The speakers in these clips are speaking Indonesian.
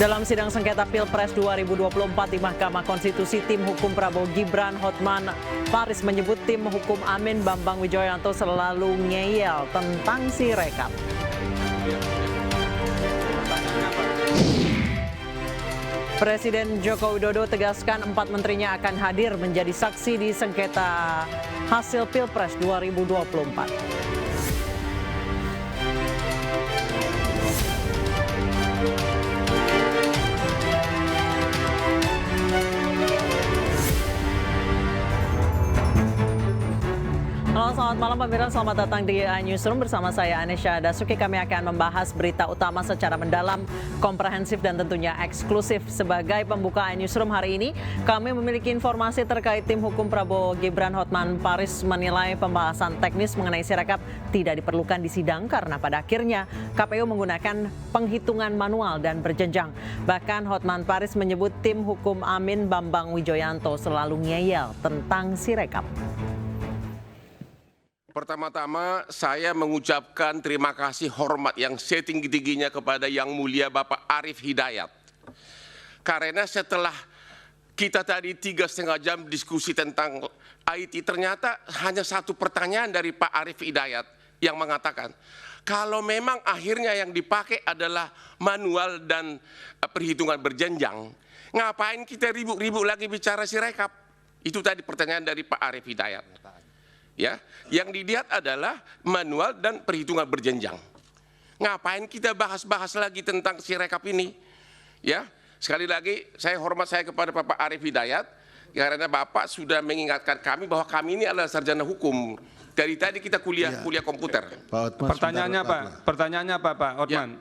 Dalam sidang sengketa Pilpres 2024 di Mahkamah Konstitusi, tim hukum Prabowo Gibran Hotman Paris menyebut tim hukum Amin Bambang Wijoyanto selalu ngeyel tentang Sirekap. Presiden Joko Widodo tegaskan 4 menterinya akan hadir menjadi saksi di sengketa hasil Pilpres 2024. Halo, selamat malam pemirsa, selamat datang di Newsroom bersama saya Anesha Dasuki. Kami akan membahas berita utama secara mendalam, komprehensif dan tentunya eksklusif. Sebagai pembuka Newsroom hari ini, kami memiliki informasi terkait tim hukum Prabowo Gibran Hotman Paris menilai pembahasan teknis mengenai Sirekap tidak diperlukan di sidang karena pada akhirnya KPU menggunakan penghitungan manual dan berjenjang. Bahkan Hotman Paris menyebut tim hukum Amin Bambang Wijoyanto selalu ngeyel tentang Sirekap. Pertama-tama saya mengucapkan terima kasih hormat yang setinggi-tingginya kepada Yang Mulia Bapak Arief Hidayat. Karena setelah kita tadi 3,5 jam diskusi tentang IT, ternyata hanya satu pertanyaan dari Pak Arief Hidayat yang mengatakan, kalau memang akhirnya yang dipakai adalah manual dan perhitungan berjenjang, ngapain kita ribut-ribut lagi bicara Sirekap? Itu tadi pertanyaan dari Pak Arief Hidayat. Ya, yang dilihat adalah manual dan perhitungan berjenjang. Ngapain kita bahas-bahas lagi tentang Sirekap ini? Ya, sekali lagi saya hormat kepada Bapak Arief Hidayat karena Bapak sudah mengingatkan kami bahwa kami ini adalah sarjana hukum. Dari tadi kita kuliah komputer. Pak Hotman, Pertanyaannya apa, Pak Hotman?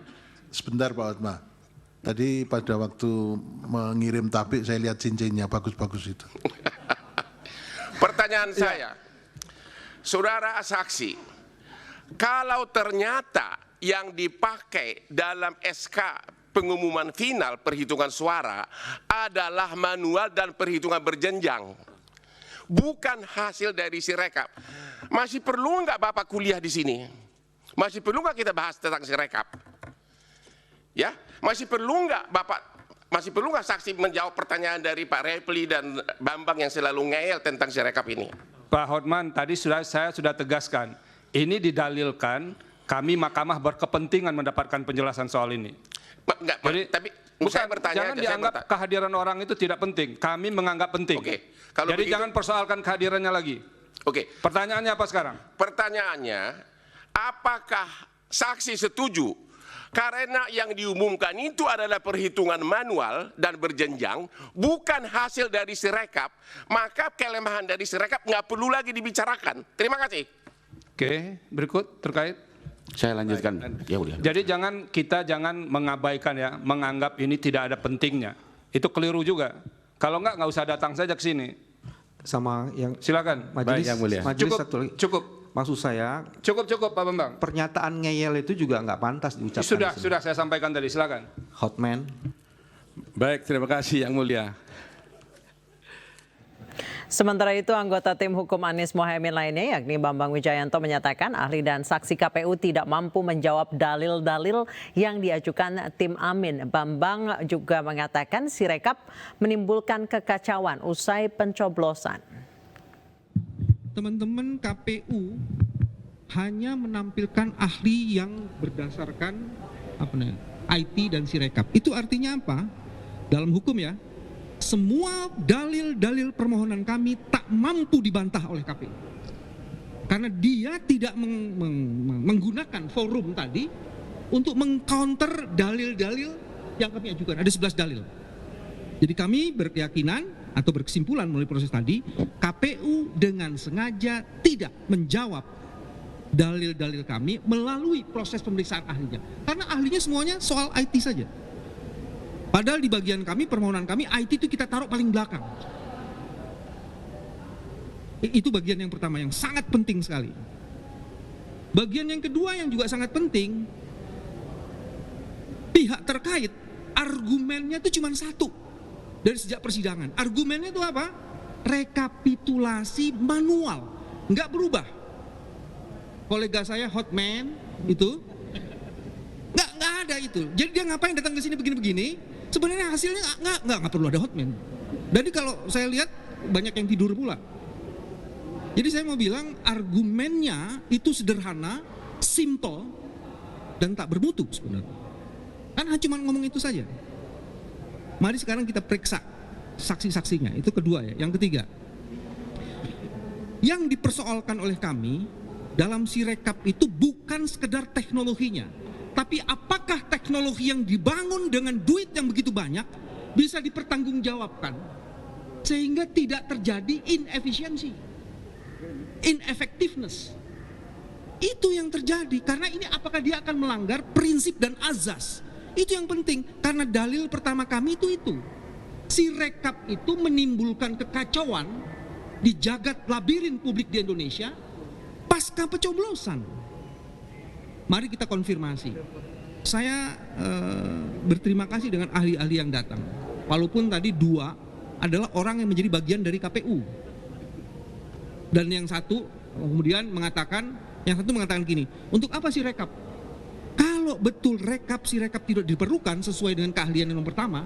Sebentar Pak Hotman. Tadi pada waktu mengirim tabik saya lihat cincinnya bagus-bagus itu. Pertanyaan saya, Saudara saksi, kalau ternyata yang dipakai dalam SK pengumuman final perhitungan suara adalah manual dan perhitungan berjenjang, bukan hasil dari Sirekap, masih perlu nggak Bapak kuliah di sini? Masih perlu nggak kita bahas tentang Sirekap? Ya, masih perlu nggak saksi menjawab pertanyaan dari Pak Repli dan Bambang yang selalu ngeyel tentang Sirekap ini? Pak Hotman, tadi saya sudah tegaskan, ini didalilkan kami mahkamah berkepentingan mendapatkan penjelasan soal ini. Tapi saya bertanya, jangan dianggap kehadiran orang itu tidak penting. Kami menganggap penting. Oke, jadi begitu, jangan persoalkan kehadirannya lagi. Oke. Pertanyaannya apa sekarang? Pertanyaannya, apakah saksi setuju? Karena yang diumumkan itu adalah perhitungan manual dan berjenjang, bukan hasil dari Sirekap, maka kelemahan dari Sirekap nggak perlu lagi dibicarakan. Terima kasih. Oke, berikut terkait. Saya lanjutkan. Ya udah. Jadi kita jangan mengabaikan ya, menganggap ini tidak ada pentingnya. Itu keliru juga. Kalau nggak usah datang saja ke sini. Sama yang silakan. Majelis, Baik, Yang Mulia. Majelis satu lagi. Cukup. Maksud saya cukup Pak Bambang. Pernyataan ngeyel itu juga nggak pantas diucapkan. Sudah saya sampaikan tadi, silakan. Hotman. Baik, terima kasih Yang Mulia. Sementara itu, anggota tim hukum Anies Mohaimin lainnya, yakni Bambang Wijoyanto, menyatakan ahli dan saksi KPU tidak mampu menjawab dalil-dalil yang diajukan tim Amin. Bambang juga mengatakan Sirekap menimbulkan kekacauan usai pencoblosan. Teman-teman KPU hanya menampilkan ahli yang berdasarkan IT dan Sirekap. Itu artinya apa? Dalam hukum ya, semua dalil-dalil permohonan kami tak mampu dibantah oleh KPU. Karena dia tidak menggunakan forum tadi untuk mengcounter dalil-dalil yang kami ajukan. Ada 11 dalil. Jadi kami berkeyakinan atau berkesimpulan melalui proses tadi, KPU dengan sengaja tidak menjawab dalil-dalil kami melalui proses pemeriksaan ahlinya. Karena ahlinya semuanya soal IT saja. Padahal di bagian kami, permohonan kami, IT itu kita taruh paling belakang. Itu bagian yang pertama yang sangat penting sekali. Bagian yang kedua yang juga sangat penting, pihak terkait argumennya itu cuma satu. Dari sejak persidangan, argumennya itu apa? Rekapitulasi manual, nggak berubah. Kolega saya Hotman itu nggak ada itu. Jadi dia ngapain datang ke sini begini-begini? Sebenarnya hasilnya nggak perlu ada hotman. Jadi kalau saya lihat banyak yang tidur pula. Jadi saya mau bilang argumennya itu sederhana, simple, dan tak bermutu sebenarnya. Kan cuma ngomong itu saja. Mari sekarang kita periksa saksi-saksinya. Itu kedua ya. Yang ketiga, yang dipersoalkan oleh kami dalam Sirekap itu bukan sekedar teknologinya, tapi apakah teknologi yang dibangun dengan duit yang begitu banyak bisa dipertanggungjawabkan sehingga tidak terjadi inefisiensi, ineffectiveness. Itu yang terjadi, karena ini apakah dia akan melanggar prinsip dan azas. Itu yang penting, karena dalil pertama kami itu. Sirekap itu menimbulkan kekacauan di jagat labirin publik di Indonesia pasca pencoblosan. Mari kita konfirmasi. Saya berterima kasih dengan ahli-ahli yang datang. Walaupun tadi 2 adalah orang yang menjadi bagian dari KPU. Dan yang satu kemudian mengatakan, gini, untuk apa Sirekap? Kalau betul Sirekap tidak diperlukan sesuai dengan keahlian yang pertama,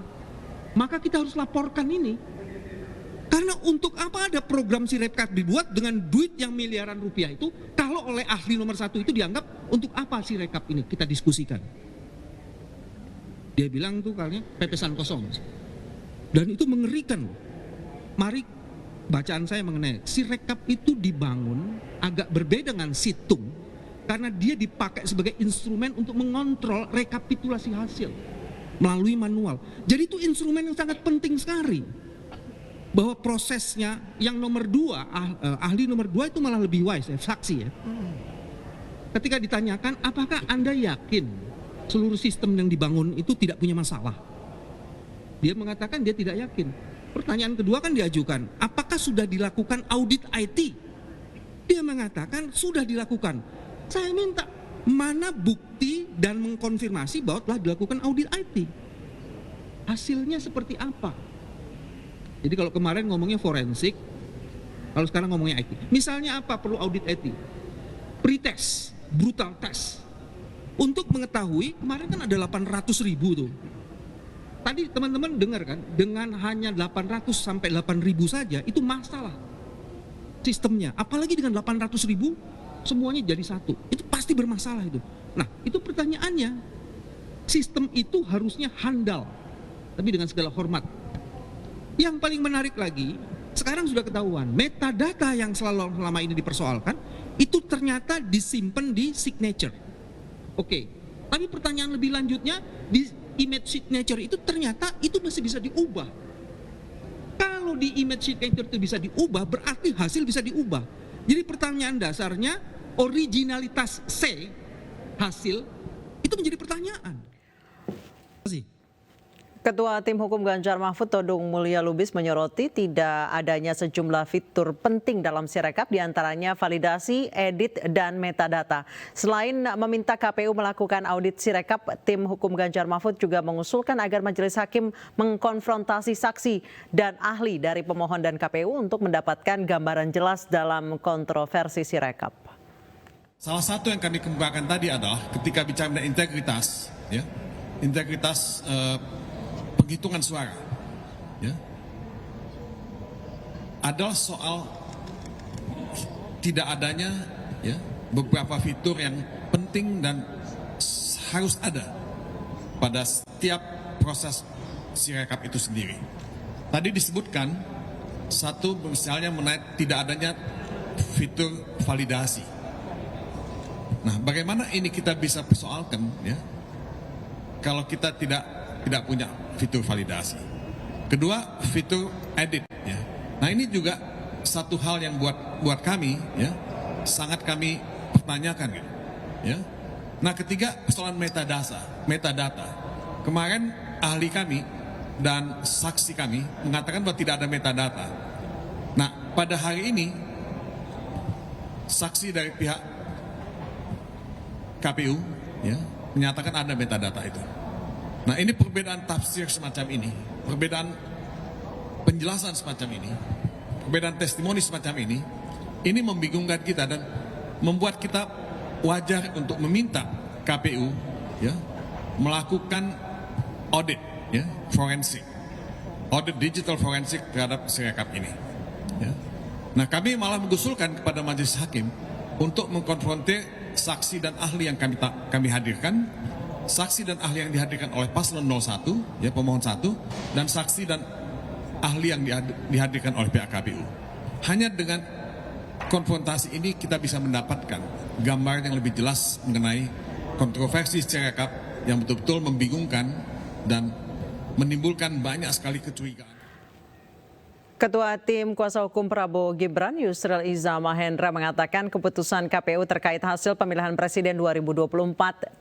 maka kita harus laporkan ini. Karena untuk apa ada program Sirekap dibuat dengan duit yang miliaran rupiah itu, kalau oleh ahli nomor 1 itu dianggap untuk apa Sirekap ini kita diskusikan. Dia bilang tuh kayaknya pepesan kosong. Dan itu mengerikan. Mari bacaan saya mengenai Sirekap itu dibangun agak berbeda dengan situng karena dia dipakai sebagai instrumen untuk mengontrol rekapitulasi hasil melalui manual. Jadi itu instrumen yang sangat penting sekali. Bahwa prosesnya yang nomor 2, ahli nomor 2 itu malah lebih wise, saksi ya. Ketika ditanyakan, apakah Anda yakin seluruh sistem yang dibangun itu tidak punya masalah? Dia mengatakan dia tidak yakin. Pertanyaan kedua kan diajukan, apakah sudah dilakukan audit IT? Dia mengatakan sudah dilakukan. Saya minta mana bukti dan mengkonfirmasi bahwa telah dilakukan audit IT. Hasilnya seperti apa? Jadi kalau kemarin ngomongnya forensik, kalau sekarang ngomongnya IT. Misalnya apa perlu audit IT? Pretest, brutal test. Untuk mengetahui, kemarin kan ada 800.000 tuh. Tadi teman-teman dengar kan, dengan hanya 800 sampai 8.000 saja, itu masalah sistemnya. Apalagi dengan 800.000, semuanya jadi satu. Itu pasti bermasalah itu. Nah, itu pertanyaannya. Sistem itu harusnya handal, tapi dengan segala hormat. Yang paling menarik lagi, sekarang sudah ketahuan, metadata yang selama ini dipersoalkan, itu ternyata disimpan di signature. Oke, tapi pertanyaan lebih lanjutnya, di image signature itu ternyata itu masih bisa diubah. Kalau di image signature itu bisa diubah, berarti hasil bisa diubah. Jadi pertanyaan dasarnya, originalitas C, hasil, itu menjadi pertanyaan. Terima kasih. Ketua Tim Hukum Ganjar Mahfud Todung Mulya Lubis menyoroti tidak adanya sejumlah fitur penting dalam Sirekap, diantaranya validasi, edit, dan metadata. Selain meminta KPU melakukan audit Sirekap, Tim Hukum Ganjar Mahfud juga mengusulkan agar majelis hakim mengkonfrontasi saksi dan ahli dari pemohon dan KPU untuk mendapatkan gambaran jelas dalam kontroversi Sirekap. Salah satu yang kami kemukakan tadi adalah ketika bicara mengenai integritas, ya, integritas penghitungan suara, ya, adalah soal tidak adanya, ya, beberapa fitur yang penting dan harus ada pada setiap proses Sirekap itu sendiri. Tadi disebutkan satu misalnya mengenai tidak adanya fitur validasi. Nah, bagaimana ini kita bisa persoalkan, ya, kalau kita tidak punya fitur validasi. Kedua, fitur edit, ya. Nah, ini juga satu hal yang buat kami, ya, sangat kami pertanyakan, ya. Nah, ketiga, persoalan metadata. Kemarin ahli kami dan saksi kami mengatakan bahwa tidak ada metadata. Nah, pada hari ini saksi dari pihak KPU, ya, menyatakan ada metadata itu. Nah, ini perbedaan tafsir semacam ini, perbedaan penjelasan semacam ini, perbedaan testimoni semacam ini membingungkan kita dan membuat kita wajar untuk meminta KPU, ya, melakukan audit ya, forensik, audit digital forensik terhadap Sirekap ini. Ya. Nah, kami malah mengusulkan kepada majelis hakim untuk mengkonfrontir saksi dan ahli yang kami hadirkan, saksi dan ahli yang dihadirkan oleh paslon 01, ya pemohon 1, dan saksi dan ahli yang dihadirkan oleh pihak KPU. Hanya dengan konfrontasi ini kita bisa mendapatkan gambar yang lebih jelas mengenai kontroversi Sirekap yang betul-betul membingungkan dan menimbulkan banyak sekali kecurigaan. Ketua Tim Kuasa Hukum Prabowo Gibran, Yusril Iza Mahendra, mengatakan keputusan KPU terkait hasil pemilihan presiden 2024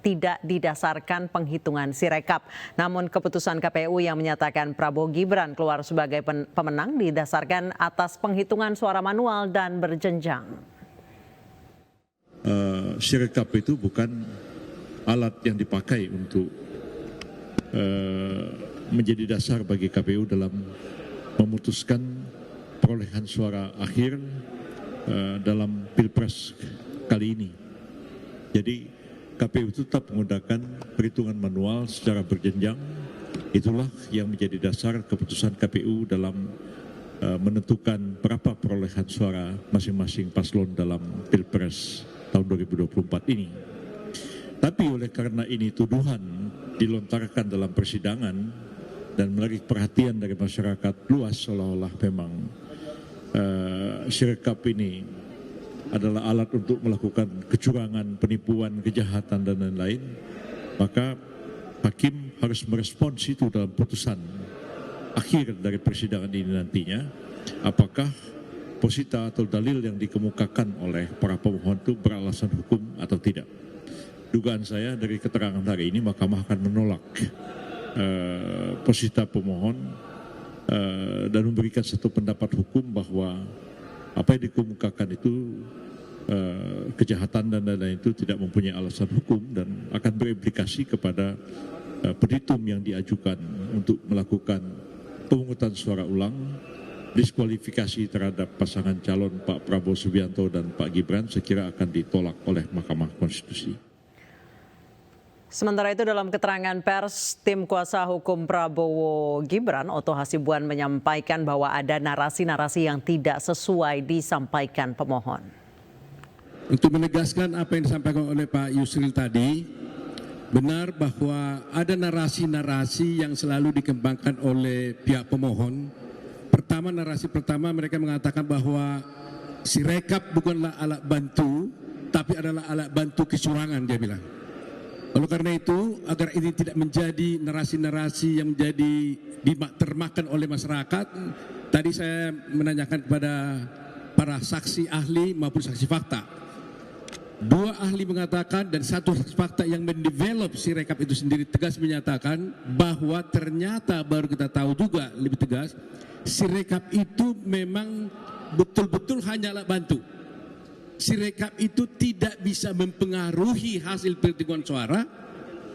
tidak didasarkan penghitungan Sirekap. Namun keputusan KPU yang menyatakan Prabowo Gibran keluar sebagai pemenang didasarkan atas penghitungan suara manual dan berjenjang. Sirekap itu bukan alat yang dipakai untuk menjadi dasar bagi KPU dalam memutuskan perolehan suara akhir dalam Pilpres kali ini. Jadi KPU tetap menggunakan perhitungan manual secara berjenjang. Itulah yang menjadi dasar keputusan KPU dalam menentukan berapa perolehan suara masing-masing paslon dalam Pilpres tahun 2024 ini. Tapi oleh karena ini tuduhan dilontarkan dalam persidangan dan menarik perhatian dari masyarakat luas seolah-olah memang Sirekap ini adalah alat untuk melakukan kecurangan, penipuan, kejahatan dan lain-lain, maka hakim harus merespons itu dalam putusan akhir dari persidangan ini nantinya, apakah posita atau dalil yang dikemukakan oleh para pemohon itu beralasan hukum atau tidak. Dugaan saya dari keterangan hari ini Mahkamah akan menolak posita pemohon dan memberikan satu pendapat hukum bahwa apa yang dikemukakan itu kejahatan dan lain-lain itu tidak mempunyai alasan hukum dan akan berimplikasi kepada petitum yang diajukan untuk melakukan pemungutan suara ulang, diskualifikasi terhadap pasangan calon Pak Prabowo Subianto dan Pak Gibran sekira akan ditolak oleh Mahkamah Konstitusi. Sementara itu dalam keterangan pers, tim kuasa hukum Prabowo Gibran, Oto Hasibuan, menyampaikan bahwa ada narasi-narasi yang tidak sesuai disampaikan pemohon. Untuk menegaskan apa yang disampaikan oleh Pak Yusril tadi, benar bahwa ada narasi-narasi yang selalu dikembangkan oleh pihak pemohon. Pertama, narasi pertama mereka mengatakan bahwa Sirekap bukanlah alat bantu, tapi adalah alat bantu kecurangan, dia bilang. Oleh karena itu, agar ini tidak menjadi narasi-narasi yang menjadi termakan oleh masyarakat, tadi saya menanyakan kepada para saksi ahli maupun saksi fakta. Dua ahli mengatakan dan satu saksi fakta yang mendevelop Sirekap itu sendiri tegas menyatakan bahwa ternyata baru kita tahu juga lebih tegas, Sirekap itu memang betul-betul hanya alat bantu. Sirekap itu tidak bisa mempengaruhi hasil perhitungan suara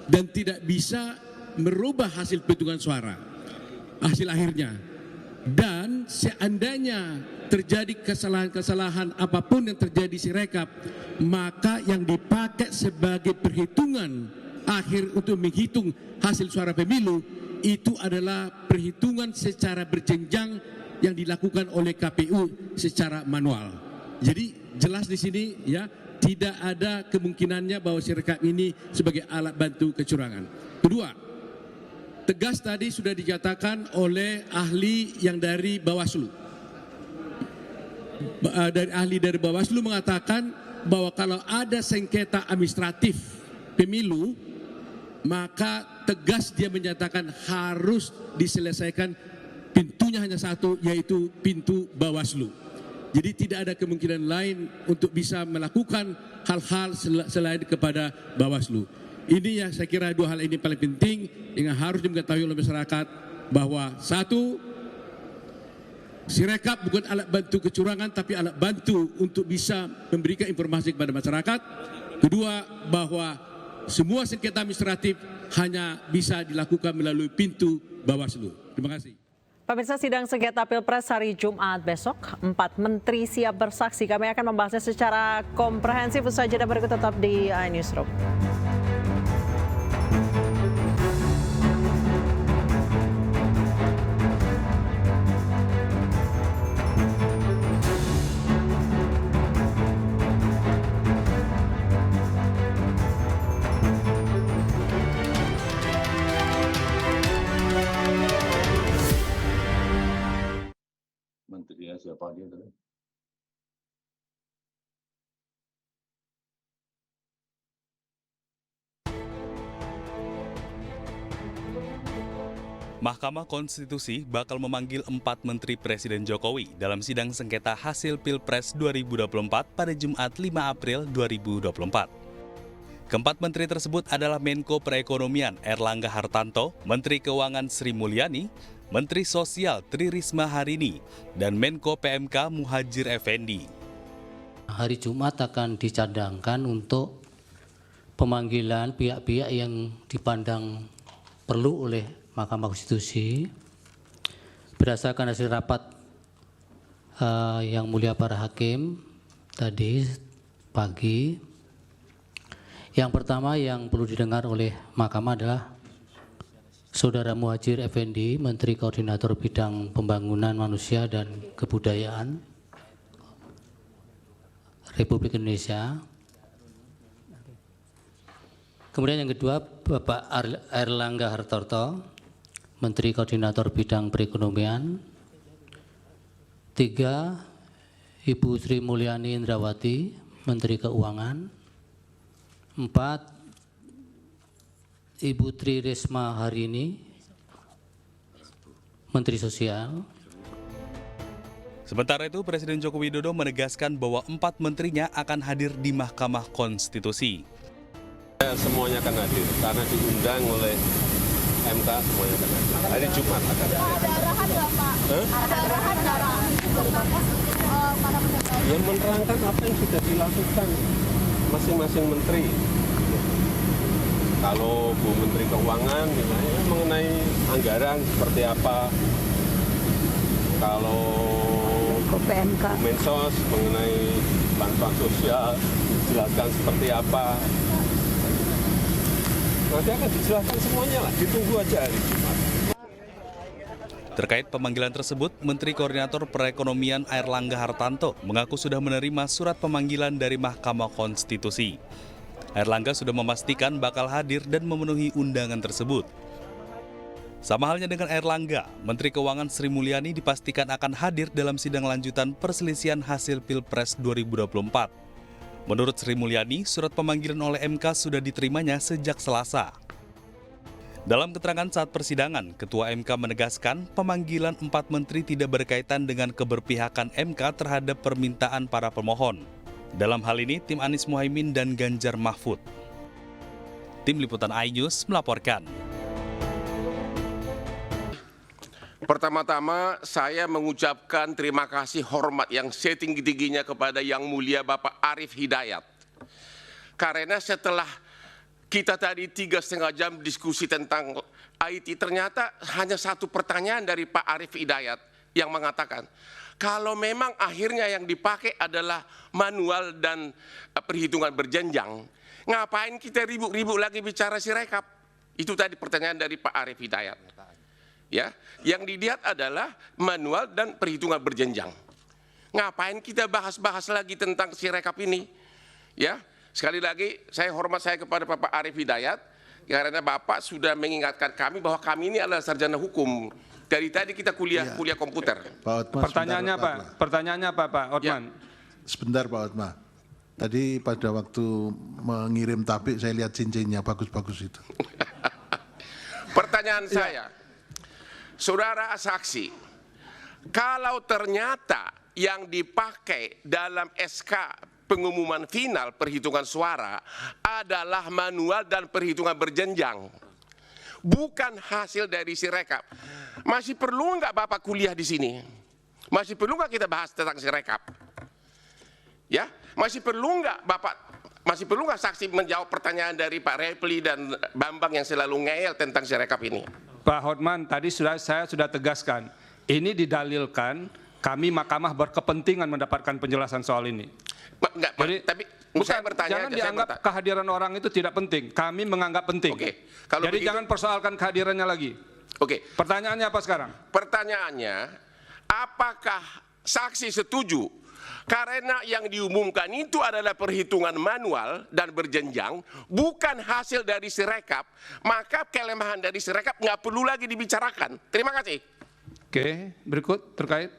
dan tidak bisa merubah hasil perhitungan suara, hasil akhirnya. Dan seandainya terjadi kesalahan-kesalahan apapun yang terjadi Sirekap, maka yang dipakai sebagai perhitungan akhir untuk menghitung hasil suara pemilu itu adalah perhitungan secara berjenjang yang dilakukan oleh KPU secara manual. Jadi jelas di sini ya, tidak ada kemungkinannya bahwa Sirekap ini sebagai alat bantu kecurangan. Kedua, tegas tadi sudah dinyatakan oleh ahli yang dari Bawaslu. Ahli dari Bawaslu mengatakan bahwa kalau ada sengketa administratif pemilu, maka tegas dia menyatakan harus diselesaikan, pintunya hanya satu, yaitu pintu Bawaslu. Jadi tidak ada kemungkinan lain untuk bisa melakukan hal-hal selain kepada Bawaslu. Ini yang saya kira dua hal ini paling penting yang harus diketahui oleh masyarakat, bahwa satu, Sirekap bukan alat bantu kecurangan tapi alat bantu untuk bisa memberikan informasi kepada masyarakat. Kedua, bahwa semua sengketa administratif hanya bisa dilakukan melalui pintu Bawaslu. Terima kasih. Pemirsa, sidang sengketa Pilpres hari Jumat besok, 4 menteri siap bersaksi. Kami akan membahasnya secara komprehensif. Usai jeda berikut tetap di iNewsroom. Menteri ya, siapa dia tadi? Mahkamah Konstitusi bakal memanggil 4 Menteri Presiden Jokowi dalam sidang sengketa hasil Pilpres 2024 pada Jumat 5 April 2024. Keempat menteri tersebut adalah Menko Perekonomian Erlangga Hartarto, Menteri Keuangan Sri Mulyani, Menteri Sosial Tri Risma Harini, dan Menko PMK Muhadjir Effendi. Hari Jumat akan dicadangkan untuk pemanggilan pihak-pihak yang dipandang perlu oleh Mahkamah Konstitusi berdasarkan hasil rapat yang mulia para hakim tadi pagi. Yang pertama yang perlu didengar oleh Mahkamah adalah Saudara Muhadjir Effendi, Menteri Koordinator Bidang Pembangunan Manusia dan Kebudayaan Republik Indonesia. Kemudian yang kedua Bapak Erlangga Hartarto, Menteri Koordinator Bidang Perekonomian. 3, Ibu Sri Mulyani Indrawati, Menteri Keuangan. 4, Ibu Tri Risma Harini, Menteri Sosial. Sementara itu, Presiden Joko Widodo menegaskan bahwa 4 menterinya akan hadir di Mahkamah Konstitusi. Semuanya akan hadir, karena diundang oleh MK, semuanya akan hadir. Hari Jumat akan hadir. Ada arahan nggak, Pak? Ada arahan nggak, Yang menerangkan apa yang sudah dilakukan masing-masing menteri. Kalau Bu Menteri Keuangan misalnya mengenai anggaran seperti apa, kalau PMK Mensos mengenai bantuan sosial dijelaskan seperti apa, nanti akan dijelaskan semuanya lah, ditunggu aja hari Jumat. Terkait pemanggilan tersebut, Menteri Koordinator Perekonomian Erlangga Hartarto mengaku sudah menerima surat pemanggilan dari Mahkamah Konstitusi. Erlangga sudah memastikan bakal hadir dan memenuhi undangan tersebut. Sama halnya dengan Erlangga, Menteri Keuangan Sri Mulyani dipastikan akan hadir dalam sidang lanjutan perselisihan hasil Pilpres 2024. Menurut Sri Mulyani, surat pemanggilan oleh MK sudah diterimanya sejak Selasa. Dalam keterangan saat persidangan, Ketua MK menegaskan pemanggilan 4 menteri tidak berkaitan dengan keberpihakan MK terhadap permintaan para pemohon. Dalam hal ini, tim Anies Muhaimin dan Ganjar Mahfud. Tim Liputan iNews melaporkan. Pertama-tama, saya mengucapkan terima kasih hormat yang setinggi-tingginya kepada Yang Mulia Bapak Arief Hidayat. Karena setelah kita tadi 3,5 jam diskusi tentang IT, ternyata hanya satu pertanyaan dari Pak Arief Hidayat yang mengatakan, kalau memang akhirnya yang dipakai adalah manual dan perhitungan berjenjang, ngapain kita ribut-ribut lagi bicara Sirekap? Itu tadi pertanyaan dari Pak Arief Hidayat. Ya, yang dilihat adalah manual dan perhitungan berjenjang. Ngapain kita bahas-bahas lagi tentang Sirekap ini? Ya, sekali lagi saya hormat saya kepada Bapak Arief Hidayat karena Bapak sudah mengingatkan kami bahwa kami ini adalah sarjana hukum. Dari tadi kita kuliah komputer. Pak Otma, Pertanyaannya apa, Pak Otman? Sebentar Pak Otma. Tadi pada waktu mengirim tapik saya lihat cincinnya bagus-bagus itu. Pertanyaan saya, saudara saksi, kalau ternyata yang dipakai dalam SK pengumuman final perhitungan suara adalah manual dan perhitungan berjenjang, bukan hasil dari Sirekap, masih perlu nggak Bapak kuliah di sini? Masih perlu nggak kita bahas tentang Sirekap? Ya, masih perlu nggak saksi menjawab pertanyaan dari Pak Repli dan Bambang yang selalu ngeyel tentang Sirekap ini? Pak Hotman, tadi saya sudah tegaskan, ini didalilkan kami Mahkamah berkepentingan mendapatkan penjelasan soal ini. Tapi saya bertanya, jangan dianggap kehadiran orang itu tidak penting. Kami menganggap penting. Jadi jangan persoalkan kehadirannya lagi. Pertanyaannya apa sekarang? Pertanyaannya, apakah saksi setuju karena yang diumumkan itu adalah perhitungan manual dan berjenjang, bukan hasil dari Sirekap, maka kelemahan dari Sirekap nggak perlu lagi dibicarakan. Terima kasih. Oke, berikut terkait.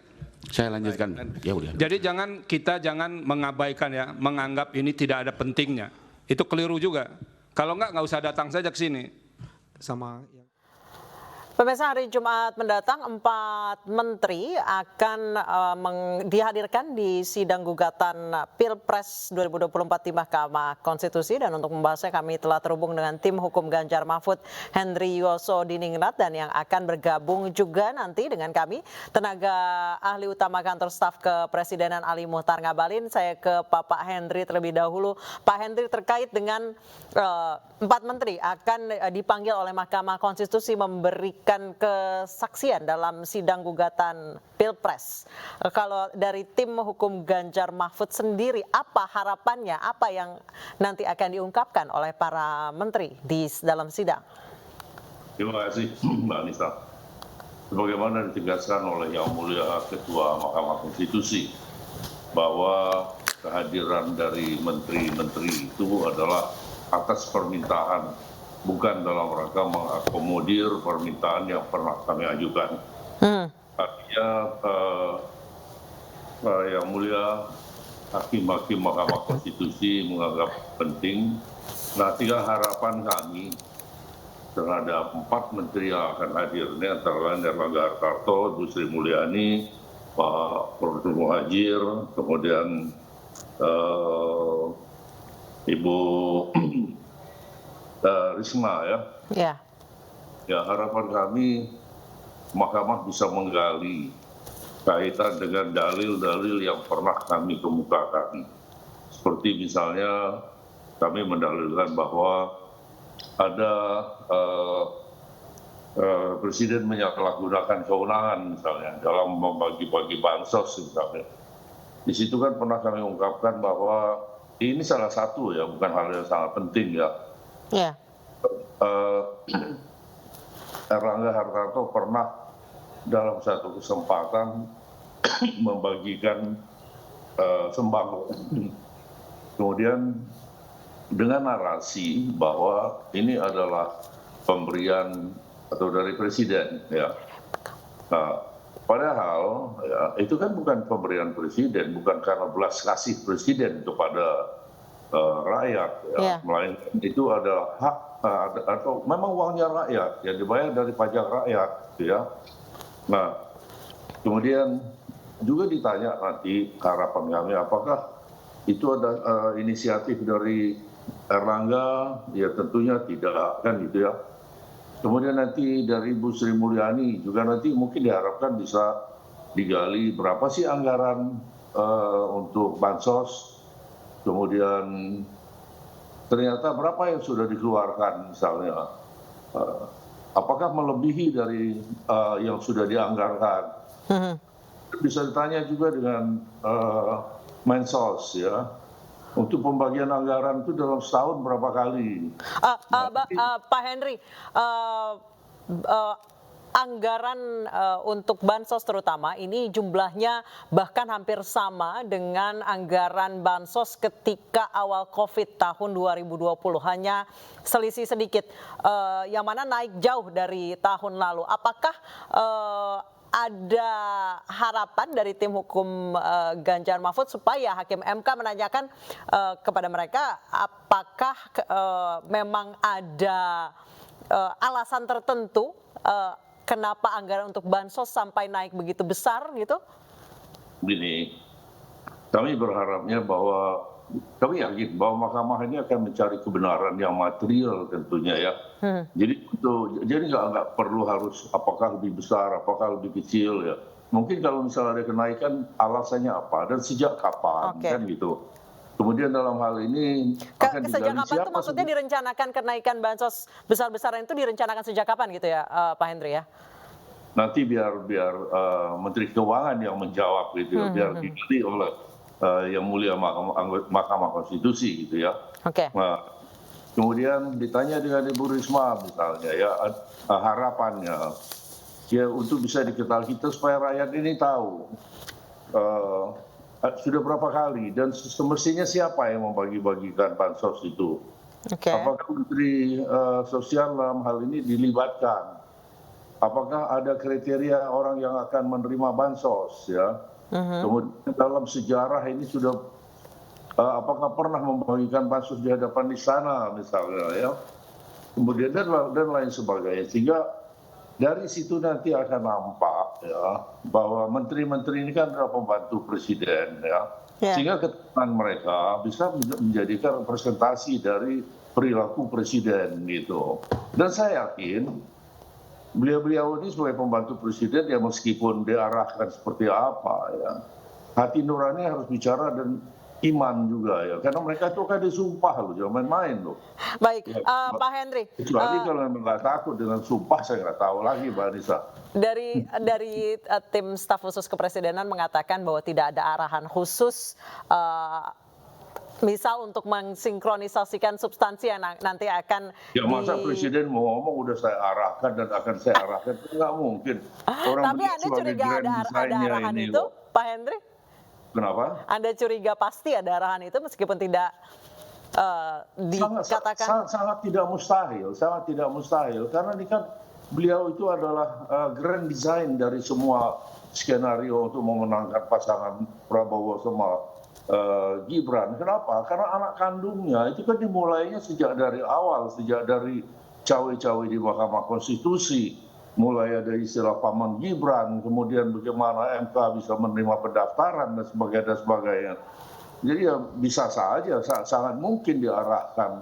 Saya lanjutkan. Ya udah. Jadi kita jangan mengabaikan ya, menganggap ini tidak ada pentingnya. Itu keliru juga. Kalau nggak usah datang saja ke sini. Sama Pemirsa, hari Jumat mendatang 4 menteri akan dihadirkan di sidang gugatan Pilpres 2024 di Mahkamah Konstitusi, dan untuk membahasnya kami telah terhubung dengan tim hukum Ganjar Mahfud, Henry Yosodiningrat, dan yang akan bergabung juga nanti dengan kami tenaga ahli utama kantor staf kepresidenan Ali Muhtar Ngabalin. Saya ke Pak Henry terlebih dahulu. Pak Henry, terkait dengan 4 menteri akan dipanggil oleh Mahkamah Konstitusi memberikan kesaksian dalam sidang gugatan Pilpres. Kalau dari tim hukum Ganjar Mahfud sendiri, apa harapannya, apa yang nanti akan diungkapkan oleh para menteri di dalam sidang? Terima kasih Mbak Anissa. Sebagaimana ditegaskan oleh Yang Mulia Ketua Mahkamah Konstitusi bahwa kehadiran dari menteri-menteri itu adalah atas permintaan, bukan dalam rangka mengakomodir permintaan yang pernah kami ajukan. Artinya Yang Mulia Hakim-Hakim Mahkamah Konstitusi menganggap penting. Nah, 3 harapan kami terhadap 4 menteri yang akan hadir ini antara lain Erlangga Hartarto, Bu Sri Mulyani, Pak Profesor Muhajir, kemudian Ibu Risma ya. Ya, harapan kami Mahkamah bisa menggali kaitan dengan dalil-dalil yang pernah kami kemukakan. Seperti misalnya kami mendalilkan bahwa ada Presiden menyalahgunakan kewenangan misalnya dalam membagi-bagi bansos misalnya. Di situ kan pernah kami ungkapkan bahwa ini salah satu ya, bukan hal yang sangat penting ya. Erlangga Hartarto pernah dalam satu kesempatan membagikan sembako. Kemudian dengan narasi bahwa ini adalah pemberian atau dari presiden ya. Nah, padahal ya, itu kan bukan pemberian presiden, bukan karena belas kasih presiden kepada rakyat ya. Melainkan itu adalah hak atau memang uangnya rakyat yang dibayar dari pajak rakyat ya. Nah, kemudian juga ditanya nanti harapan kami apakah itu ada inisiatif dari Erlangga, ya tentunya tidak kan gitu ya. Kemudian nanti dari Bu Sri Mulyani juga nanti mungkin diharapkan bisa digali berapa sih anggaran untuk bansos, kemudian ternyata berapa yang sudah dikeluarkan misalnya, apakah melebihi dari yang sudah dianggarkan. Bisa ditanya juga dengan Mensos ya, untuk pembagian anggaran itu dalam setahun berapa kali. Pak Henry, anggaran untuk bansos terutama ini jumlahnya bahkan hampir sama dengan anggaran bansos ketika awal COVID tahun 2020, hanya selisih sedikit, yang mana naik jauh dari tahun lalu. Apakah ada harapan dari tim hukum Ganjar Mahfud supaya Hakim MK menanyakan kepada mereka apakah memang ada alasan tertentu kenapa anggaran untuk bansos sampai naik begitu besar gitu? Begini, kami berharapnya bahwa kami yakin bahwa mahkamah ini akan mencari kebenaran yang material tentunya ya. Jadi nggak perlu harus apakah lebih besar, apakah lebih kecil ya. Mungkin kalau misalnya ada kenaikan alasannya apa dan sejak kapan kan gitu. Kemudian dalam hal ini akan sejak kapan itu maksudnya direncanakan kenaikan bansos besar-besaran itu direncanakan sejak kapan gitu ya Pak Henry ya? Nanti biar Menteri Keuangan yang menjawab gitu ya, biar digali oleh Yang Mulia Mahkamah Konstitusi gitu ya. Nah, kemudian ditanya dengan Ibu Risma misalnya ya, harapannya ya untuk bisa diketahui kita supaya rakyat ini tahu sudah berapa kali dan semestinya siapa yang membagi-bagikan bansos itu. Apakah Menteri Sosial dalam hal ini dilibatkan apakah ada kriteria orang yang akan menerima bansos ya. Kemudian dalam sejarah ini sudah apakah pernah membagikan bansos di hadapan istana misalnya ya. Kemudian dan lain sebagainya. Sehingga dari situ nanti akan nampak ya bahwa menteri-menteri ini kan adalah pembantu presiden ya. Sehingga keterangan mereka bisa menjadikan representasi dari perilaku presiden gitu. Dan saya yakin beliau-beliau ini sebagai pembantu presiden ya meskipun diarahkan seperti apa ya, hati nurani harus bicara dan iman juga ya, karena mereka itu kan disumpah loh, jangan main-main loh. Baik, Ya, Pak Henry. kecuali kalau memang nggak takut dengan sumpah, saya nggak tahu lagi Mbak Anissa. Dari tim staf khusus kepresidenan mengatakan bahwa tidak ada arahan khusus misal untuk mensinkronisasikan substansi yang nanti akan Ya masa presiden mau ngomong udah saya arahkan dan akan saya arahkan, itu nggak mungkin. Tapi Anda curiga ada arahan itu, Pak Henry? Kenapa? Anda curiga pasti ada arahan itu meskipun tidak dikatakan sangat tidak mustahil karena ini kan beliau itu adalah grand design dari semua skenario untuk memenangkan pasangan Prabowo sama Gibran. Kenapa? Karena anak kandungnya itu kan dimulainya sejak dari awal, sejak dari cawe-cawe di Mahkamah Konstitusi. Mulai ada istilah paman Gibran, kemudian bagaimana MK bisa menerima pendaftaran dan sebagainya. Jadi ya bisa saja, sangat mungkin diarahkan.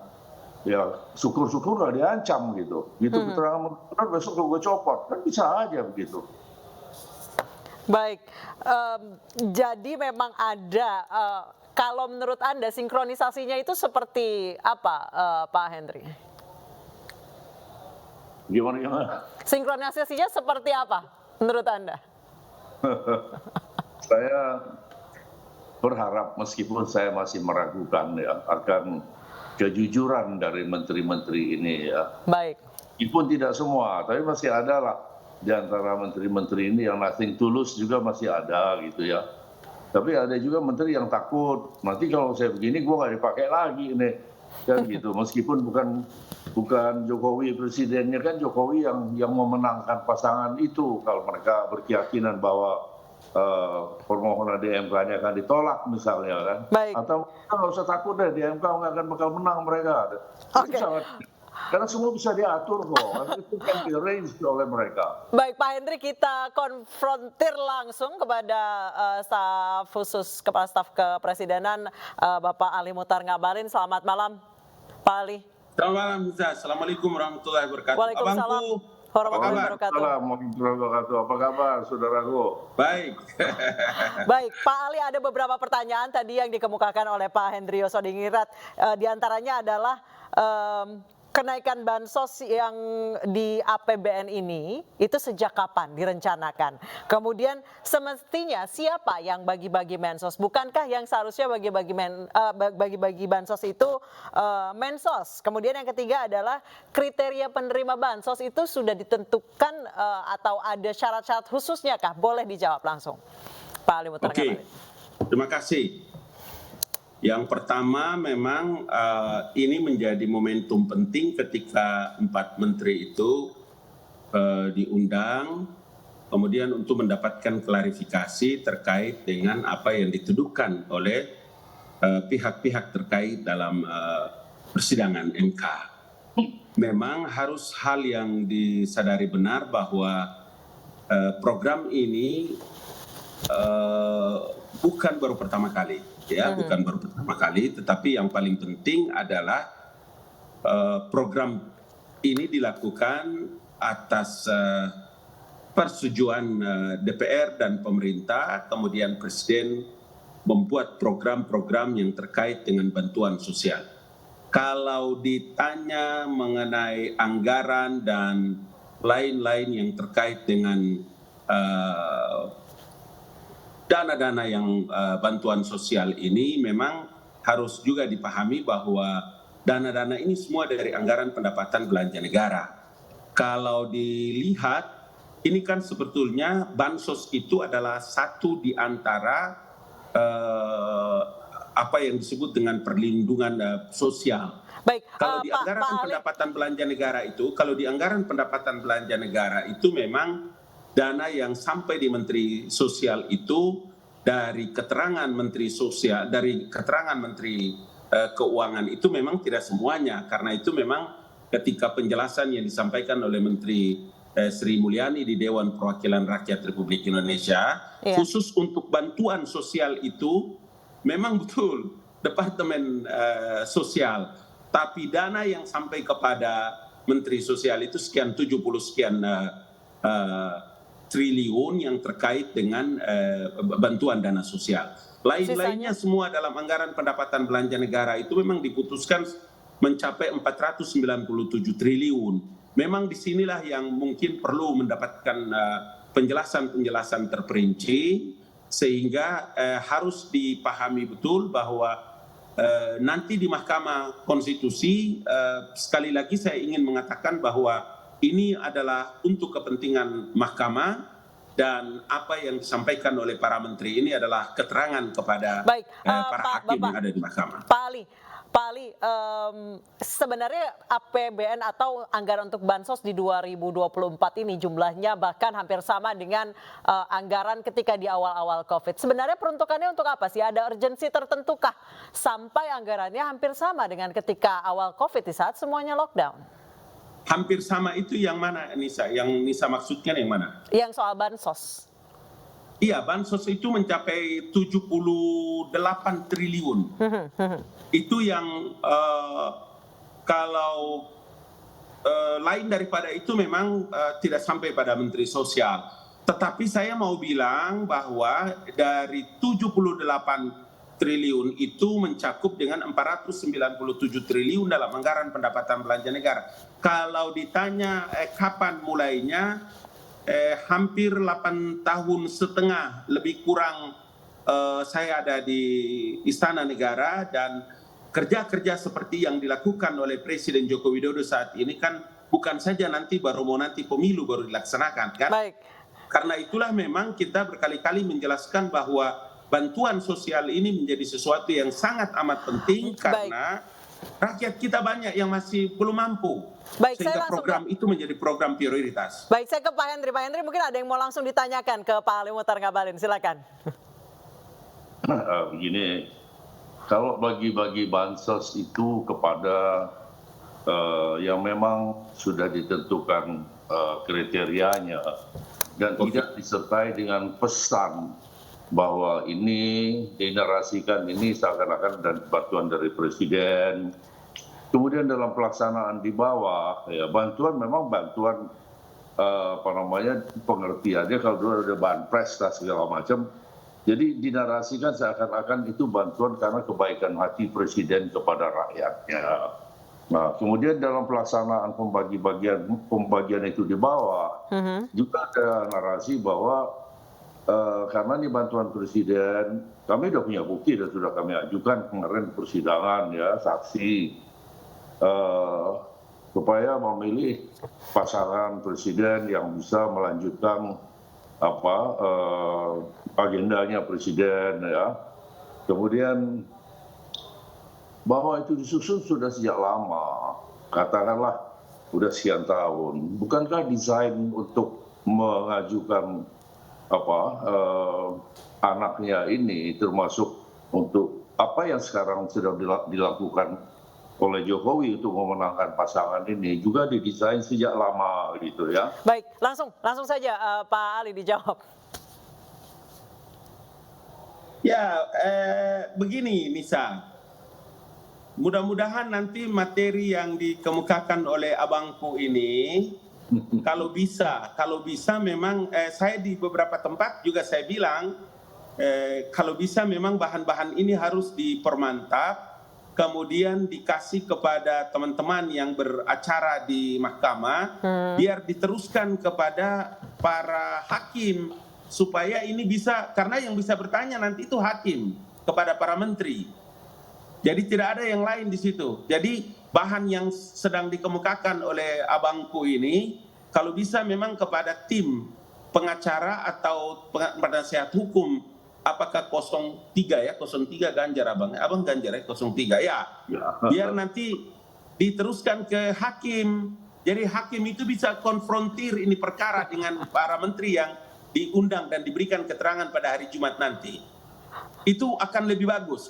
Ya syukur-syukur nggak diancam gitu. Gitu keterangan benar besok gue copot, kan bisa aja begitu. Baik, jadi memang ada. Kalau menurut Anda sinkronisasinya itu seperti apa, Pak Henry? Gimana? Sinkronisasinya seperti apa menurut Anda? Saya berharap meskipun saya masih meragukan ya akan kejujuran dari menteri-menteri ini ya. Baik. Meskipun tidak semua, tapi masih ada lah di antara menteri-menteri ini yang nothing tulus juga masih ada gitu ya. Tapi ada juga menteri yang takut, nanti kalau saya begini gue nggak dipakai lagi ini. Kan gitu, meskipun bukan Jokowi presidennya, kan Jokowi yang memenangkan pasangan itu. Kalau mereka berkeyakinan bahwa permohonan di MK-nya akan ditolak misalnya kan. Baik. Atau nggak usah takut deh, di MK nggak akan bakal menang mereka. Oke. Karena semua bisa diatur kok, itu kan di-arrange oleh mereka. Baik Pak Henry, kita konfrontir langsung kepada staf khusus Kepala Staf Kepresidenan Bapak Ali Muchtar Ngabalin. Selamat malam Pak Ali. Selamat malam, Assalamualaikum warahmatullahi wabarakatuh. Waalaikumsalam warahmatullahi wabarakatuh. Apa kabar, saudaraku? Baik. Baik, Pak Ali, ada beberapa pertanyaan tadi yang dikemukakan oleh Pak Henry Yosodiningrat. Di antaranya adalah kenaikan bansos yang di APBN ini itu sejak kapan direncanakan? Kemudian semestinya siapa yang bagi-bagi bansos? Bukankah yang seharusnya bagi-bagi bansos itu Mensos? Kemudian yang ketiga adalah kriteria penerima bansos itu sudah ditentukan atau ada syarat-syarat khususnya kah? Boleh dijawab langsung, Pak Ali Muchtar Ngabalin. Terima kasih. Yang pertama memang ini menjadi momentum penting ketika 4 menteri itu diundang, kemudian untuk mendapatkan klarifikasi terkait dengan apa yang dituduhkan oleh pihak-pihak terkait dalam persidangan MK. Memang harus hal yang disadari benar bahwa program ini bukan baru pertama kali. Ya, bukan baru pertama kali, tetapi yang paling penting adalah program ini dilakukan atas persetujuan DPR dan pemerintah, kemudian Presiden membuat program-program yang terkait dengan bantuan sosial. Kalau ditanya mengenai anggaran dan lain-lain yang terkait dengan dana-dana yang bantuan sosial ini memang harus juga dipahami bahwa dana-dana ini semua dari anggaran pendapatan belanja negara. Kalau dilihat, ini kan sebetulnya bansos itu adalah satu di antara apa yang disebut dengan perlindungan sosial. Baik, Kalau di anggaran pendapatan belanja negara itu, memang dana yang sampai di Menteri Sosial itu dari keterangan Menteri Sosial, dari keterangan Menteri Keuangan itu memang tidak semuanya, karena itu memang ketika penjelasan yang disampaikan oleh Menteri Sri Mulyani di Dewan Perwakilan Rakyat Republik Indonesia, khusus untuk bantuan sosial itu memang betul Departemen Sosial, tapi dana yang sampai kepada Menteri Sosial itu sekian 70 sekian triliun yang terkait dengan bantuan dana sosial. Lain-lainnya semua dalam anggaran pendapatan belanja negara itu memang diputuskan mencapai 497 triliun. Memang disinilah yang mungkin perlu mendapatkan penjelasan-penjelasan terperinci, sehingga harus dipahami betul bahwa nanti di Mahkamah Konstitusi, sekali lagi saya ingin mengatakan bahwa ini adalah untuk kepentingan Mahkamah, dan apa yang disampaikan oleh para menteri ini adalah keterangan kepada para hakim yang ada di Mahkamah. Pak Ali, sebenarnya APBN atau anggaran untuk Bansos di 2024 ini jumlahnya bahkan hampir sama dengan anggaran ketika di awal-awal COVID. Sebenarnya peruntukannya untuk apa sih? Ada urgensi tertentukah sampai anggarannya hampir sama dengan ketika awal COVID di saat semuanya lockdown? Hampir sama itu yang mana, Nisa? Yang Nisa maksudnya yang mana? Yang soal Bansos. Iya, Bansos itu mencapai 78 triliun. Itu yang kalau lain daripada itu memang tidak sampai pada Menteri Sosial. Tetapi saya mau bilang bahwa dari 78 triliun itu mencakup dengan 497 triliun dalam anggaran pendapatan belanja negara. Kalau ditanya kapan mulainya, hampir 8 tahun setengah lebih kurang saya ada di Istana Negara, dan kerja-kerja seperti yang dilakukan oleh Presiden Joko Widodo saat ini kan bukan saja nanti pemilu baru dilaksanakan kan. Baik. Karena itulah memang kita berkali-kali menjelaskan bahwa bantuan sosial ini menjadi sesuatu yang sangat amat penting karena rakyat kita banyak yang masih belum mampu. Baik, sehingga program itu menjadi program prioritas. Baik, saya ke Pak Henry. Pak Henry, mungkin ada yang mau langsung ditanyakan ke Pak Ali Muchtar Ngabalin. Silakan. Begini, kalau bagi-bagi bansos itu kepada yang memang sudah ditentukan kriterianya dan tidak disertai dengan pesan bahwa ini dinarasikan ini seakan-akan dan bantuan dari presiden. Kemudian dalam pelaksanaan di bawah, ya bantuan memang bantuan pengertiannya kalau dulu ada banpres lah segala macam. Jadi dinarasikan seakan-akan itu bantuan karena kebaikan hati presiden kepada rakyatnya. Nah, kemudian dalam pelaksanaan pembagian itu di bawah, juga ada narasi bahwa karena ini bantuan presiden, kami sudah punya bukti dan sudah kami ajukan kemarin persidangan ya, saksi supaya memilih pasangan presiden yang bisa melanjutkan agendanya presiden ya. Kemudian bahwa itu disusun sudah sejak lama, katakanlah sudah sekian tahun. Bukankah desain untuk mengajukan anaknya ini termasuk untuk apa yang sekarang sedang dilakukan oleh Jokowi untuk memenangkan pasangan ini juga didesain sejak lama gitu ya. Baik, langsung saja Pak Ali dijawab. Ya, begini Nisa, mudah-mudahan nanti materi yang dikemukakan oleh abangku ini kalau bisa memang saya di beberapa tempat juga saya bilang kalau bisa memang bahan-bahan ini harus dipermantap, kemudian dikasih kepada teman-teman yang beracara di mahkamah biar diteruskan kepada para hakim supaya ini bisa, karena yang bisa bertanya nanti itu hakim kepada para menteri. Jadi tidak ada yang lain di situ. Jadi bahan yang sedang dikemukakan oleh abangku ini, kalau bisa memang kepada tim pengacara atau penasihat hukum apakah 03 ya, 03 Ganjar abang Ganjar ya 03 ya, biar nanti diteruskan ke hakim. Jadi hakim itu bisa konfrontir ini perkara dengan para menteri yang diundang dan diberikan keterangan pada hari Jumat nanti. Itu akan lebih bagus,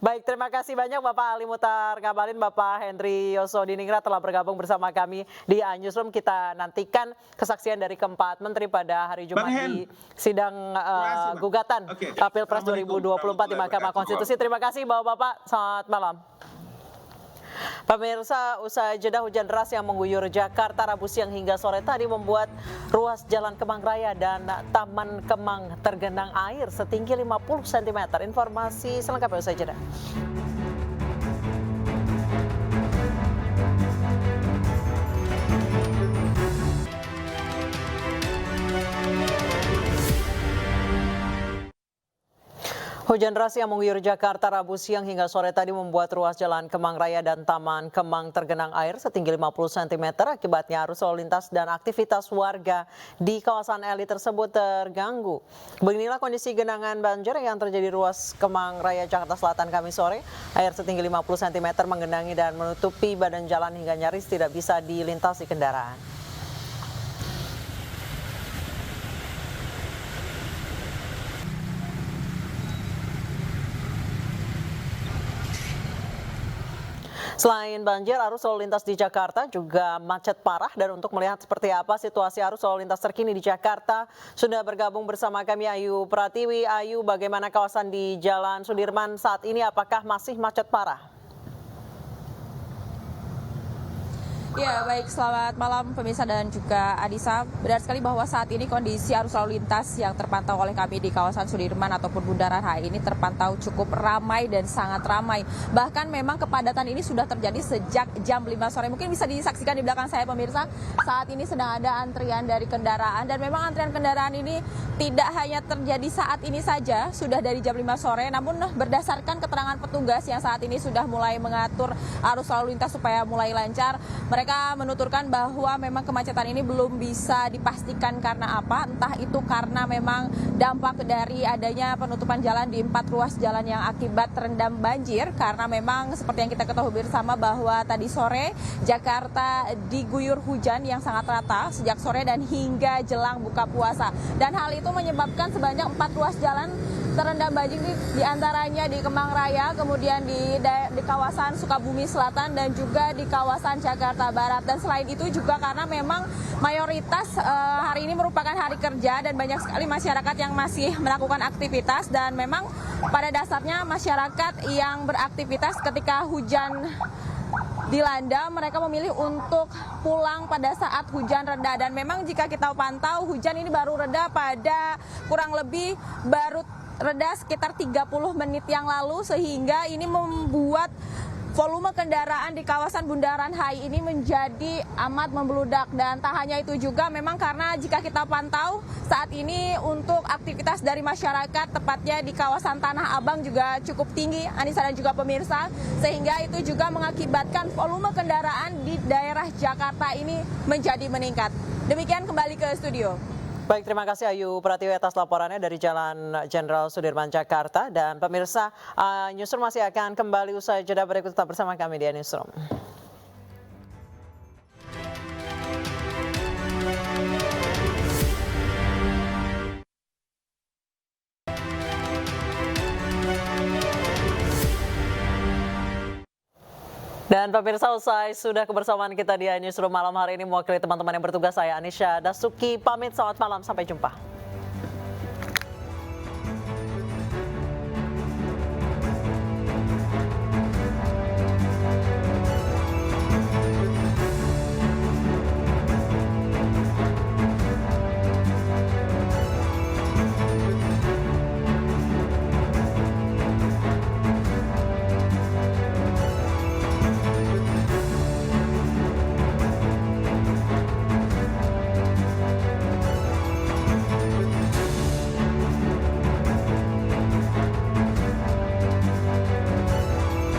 Baik, terima kasih banyak Bapak Ali Muhtar Ngabalin, Bapak Henry Yosodiningrat telah bergabung bersama kami di Newsroom. Kita nantikan kesaksian dari keempat menteri pada hari Jumat di sidang gugatan Pilpres 2024 di Mahkamah Konstitusi. Terima kasih Bapak-Bapak, selamat malam. Pemirsa, usai jeda hujan deras yang mengguyur Jakarta Rabu siang hingga sore tadi membuat ruas Jalan Kemang Raya dan Taman Kemang tergenang air setinggi 50 cm. Informasi selengkapnya usai jeda. Hujan deras yang mengguyur Jakarta Rabu siang hingga sore tadi membuat ruas Jalan Kemang Raya dan Taman Kemang tergenang air setinggi 50 cm. Akibatnya arus lalu lintas dan aktivitas warga di kawasan elit tersebut terganggu. Beginilah kondisi genangan banjir yang terjadi ruas Kemang Raya Jakarta Selatan Kamis sore. Air setinggi 50 cm menggenangi dan menutupi badan jalan hingga nyaris tidak bisa dilintasi kendaraan. Selain banjir, arus lalu lintas di Jakarta juga macet parah, dan untuk melihat seperti apa situasi arus lalu lintas terkini di Jakarta, sudah bergabung bersama kami Ayu Pratiwi. Ayu, bagaimana kawasan di Jalan Sudirman saat ini, apakah masih macet parah? Ya, baik, selamat malam pemirsa dan juga Adisa. Benar sekali bahwa saat ini kondisi arus lalu lintas yang terpantau oleh kami di kawasan Sudirman ataupun Bundaran HI ini terpantau cukup ramai dan sangat ramai. Bahkan memang kepadatan ini sudah terjadi sejak jam 5 sore. Mungkin bisa disaksikan di belakang saya pemirsa. Saat ini sedang ada antrian dari kendaraan, dan memang antrian kendaraan ini tidak hanya terjadi saat ini saja, sudah dari jam 5 sore. Namun berdasarkan keterangan petugas yang saat ini sudah mulai mengatur arus lalu lintas supaya mulai lancar, mereka menuturkan bahwa memang kemacetan ini belum bisa dipastikan karena apa, entah itu karena memang dampak dari adanya penutupan jalan di 4 ruas jalan yang akibat terendam banjir, karena memang seperti yang kita ketahui bersama bahwa tadi sore Jakarta diguyur hujan yang sangat rata sejak sore dan hingga jelang buka puasa, dan hal itu menyebabkan sebanyak 4 ruas jalan terendam banjir, di antaranya di Kemang Raya, kemudian di kawasan Sukabumi Selatan dan juga di kawasan Jakarta Barat. Dan selain itu juga karena memang mayoritas hari ini merupakan hari kerja dan banyak sekali masyarakat yang masih melakukan aktivitas, dan memang pada dasarnya masyarakat yang beraktivitas ketika hujan dilanda, mereka memilih untuk pulang pada saat hujan reda. Dan memang jika kita pantau, hujan ini baru reda pada kurang lebih reda sekitar 30 menit yang lalu, sehingga ini membuat volume kendaraan di kawasan Bundaran HI ini menjadi amat membludak. Dan tak hanya itu juga, memang karena jika kita pantau saat ini untuk aktivitas dari masyarakat, tepatnya di kawasan Tanah Abang juga cukup tinggi, Anissa dan juga pemirsa, sehingga itu juga mengakibatkan volume kendaraan di daerah Jakarta ini menjadi meningkat. Demikian, kembali ke studio. Baik, terima kasih Ayu Pratiwi atas laporannya dari Jalan Jenderal Sudirman, Jakarta. Dan pemirsa, Newsroom masih akan kembali usai jeda berikut, tetap bersama kami di Newsroom. Dan pemirsa, usai sudah kebersamaan kita di Newsroom malam hari ini, mewakili teman-teman yang bertugas, saya Anisha Dasuki pamit, selamat malam, sampai jumpa.